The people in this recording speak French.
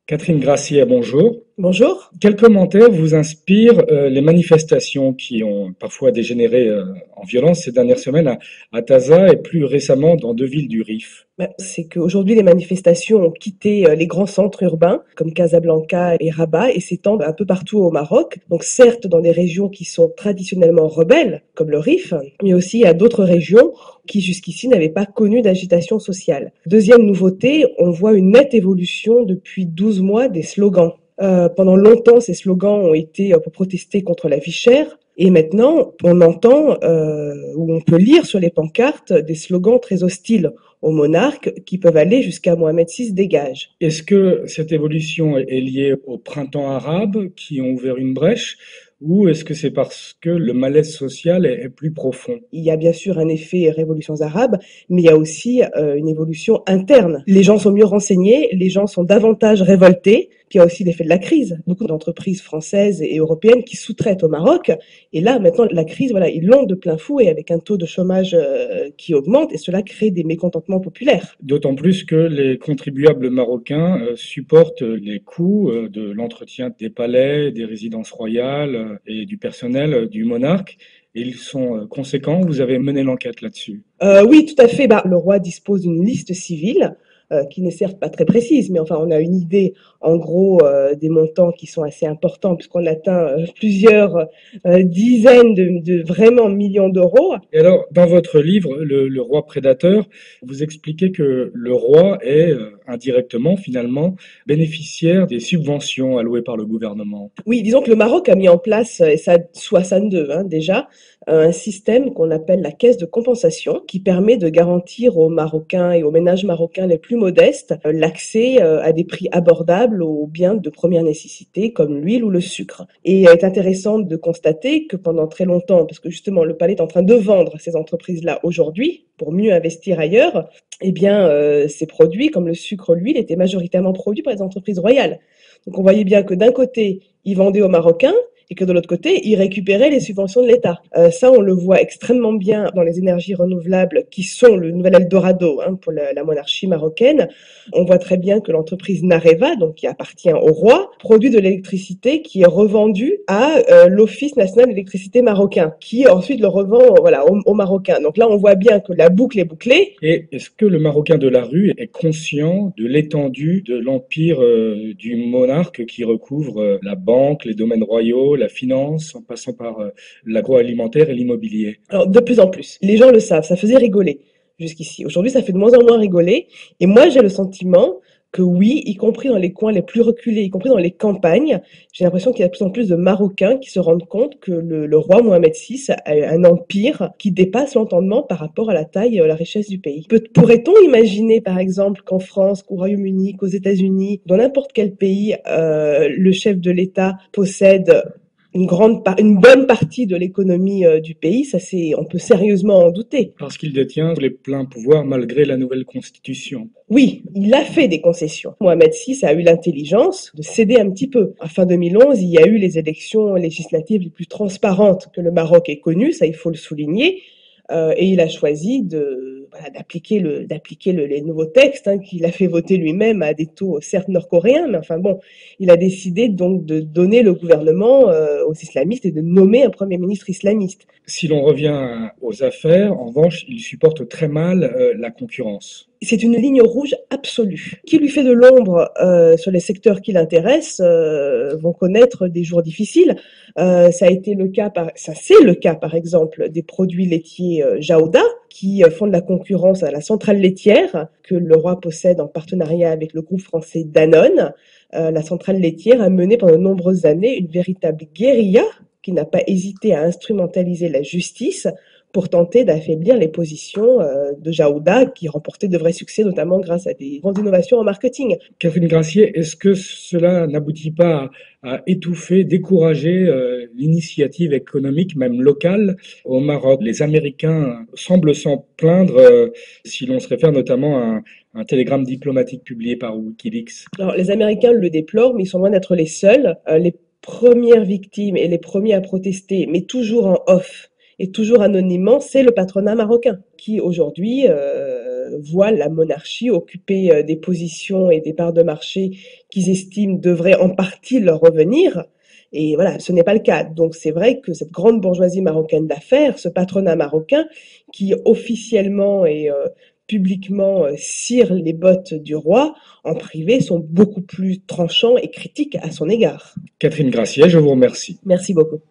Catherine Gracier, bonjour. Bonjour. Quels commentaires vous inspirent les manifestations qui ont parfois dégénéré en violence ces dernières semaines à Taza et plus récemment dans deux villes du Rif? C'est qu'aujourd'hui, les manifestations ont quitté les grands centres urbains comme Casablanca et Rabat et s'étendent un peu partout au Maroc. Donc certes dans des régions qui sont traditionnellement rebelles, comme le Rif, mais aussi à d'autres régions qui jusqu'ici n'avaient pas connu d'agitation sociale. Deuxième nouveauté, on voit une nette évolution depuis 12 mois des slogans. Pendant longtemps, ces slogans ont été pour protester contre la vie chère. Et maintenant, on entend ou on peut lire sur les pancartes des slogans très hostiles aux monarques qui peuvent aller jusqu'à Mohamed VI dégage. Est-ce que cette évolution est liée au printemps arabe qui ont ouvert une brèche ou est-ce que c'est parce que le malaise social est plus profond? Il y a bien sûr un effet révolutions arabes, mais il y a aussi une évolution interne. Les gens sont mieux renseignés, les gens sont davantage révoltés. Puis il y a aussi l'effet de la crise. Beaucoup d'entreprises françaises et européennes qui sous-traitent au Maroc. Et là, maintenant, la crise, voilà, ils l'ont de plein fouet avec un taux de chômage qui augmente et cela crée des mécontentements populaires. D'autant plus que les contribuables marocains supportent les coûts de l'entretien des palais, des résidences royales et du personnel du monarque. Et ils sont conséquents. Vous avez mené l'enquête là-dessus. Oui, tout à fait. Le roi dispose d'une liste civile qui n'est certes pas très précise, mais enfin on a une idée en gros des montants qui sont assez importants puisqu'on atteint plusieurs dizaines de vraiment millions d'euros. Et alors, dans votre livre, le roi prédateur, vous expliquez que le roi est indirectement, finalement, bénéficiaire des subventions allouées par le gouvernement. Oui, disons que le Maroc a mis en place, et ça 62 déjà, un système qu'on appelle la caisse de compensation, qui permet de garantir aux Marocains et aux ménages marocains les plus modestes l'accès à des prix abordables aux biens de première nécessité comme l'huile ou le sucre. Et il est intéressant de constater que pendant très longtemps, parce que justement le palais est en train de vendre ces entreprises-là aujourd'hui pour mieux investir ailleurs, eh bien ces produits comme le sucre, l'huile étaient majoritairement produits par les entreprises royales. Donc on voyait bien que d'un côté, ils vendaient aux Marocains et que de l'autre côté, ils récupéraient les subventions de l'État. Ça, on le voit extrêmement bien dans les énergies renouvelables qui sont le nouvel Eldorado pour la monarchie marocaine. On voit très bien que l'entreprise Nareva, donc qui appartient au roi, produit de l'électricité qui est revendue à l'Office national d'électricité marocain, qui ensuite le revend voilà, aux Marocains. Donc là, on voit bien que la boucle est bouclée. Et est-ce que le Marocain de la rue est conscient de l'étendue de l'empire du monarque qui recouvre la banque, les domaines royaux, la finance, en passant par l'agroalimentaire et l'immobilier? Alors, de plus en plus. Les gens le savent, ça faisait rigoler jusqu'ici. Aujourd'hui, ça fait de moins en moins rigoler. Et moi, j'ai le sentiment que oui, y compris dans les coins les plus reculés, y compris dans les campagnes, j'ai l'impression qu'il y a de plus en plus de Marocains qui se rendent compte que le roi Mohamed VI a un empire qui dépasse l'entendement par rapport à la taille et à la richesse du pays. Pourrait-on imaginer, par exemple, qu'en France, qu'au Royaume-Uni, qu'aux États-Unis, dans n'importe quel pays, le chef de l'État possède une bonne partie de l'économie du pays, on peut sérieusement en douter. Parce qu'il détient les pleins pouvoirs malgré la nouvelle constitution. Oui, il a fait des concessions. Mohamed VI a eu l'intelligence de céder un petit peu. À fin 2011, il y a eu les élections législatives les plus transparentes que le Maroc ait connues, ça il faut le souligner, et il a choisi d'appliquer les nouveaux textes qu'il a fait voter lui-même à des taux certes nord-coréens, mais enfin bon, il a décidé donc de donner le gouvernement aux islamistes et de nommer un premier ministre islamiste. Si l'on revient aux affaires, en revanche, il supporte très mal la concurrence. C'est une ligne rouge absolue. Qui lui fait de l'ombre sur les secteurs qui l'intéressent vont connaître des jours difficiles. Ça c'est le cas par exemple des produits laitiers Jaouda qui font de la concurrence à la centrale laitière que le roi possède en partenariat avec le groupe français Danone. La centrale laitière a mené pendant de nombreuses années une véritable guérilla qui n'a pas hésité à instrumentaliser la justice pour tenter d'affaiblir les positions de Jaouda, qui remportait de vrais succès, notamment grâce à des grandes innovations en marketing. Catherine Gracier, est-ce que cela n'aboutit pas à étouffer, décourager l'initiative économique, même locale, au Maroc? Les Américains semblent s'en plaindre si l'on se réfère notamment à un télégramme diplomatique publié par Wikileaks. Alors, les Américains le déplorent, mais ils sont loin d'être les seuls. Les premières victimes et les premiers à protester, mais toujours en off, et toujours anonymement, c'est le patronat marocain qui aujourd'hui voient la monarchie occuper des positions et des parts de marché qu'ils estiment devraient en partie leur revenir. Et voilà, ce n'est pas le cas. Donc c'est vrai que cette grande bourgeoisie marocaine d'affaires, ce patronat marocain qui officiellement et publiquement cire les bottes du roi, en privé sont beaucoup plus tranchants et critiques à son égard. Catherine Gracier, je vous remercie. Merci beaucoup.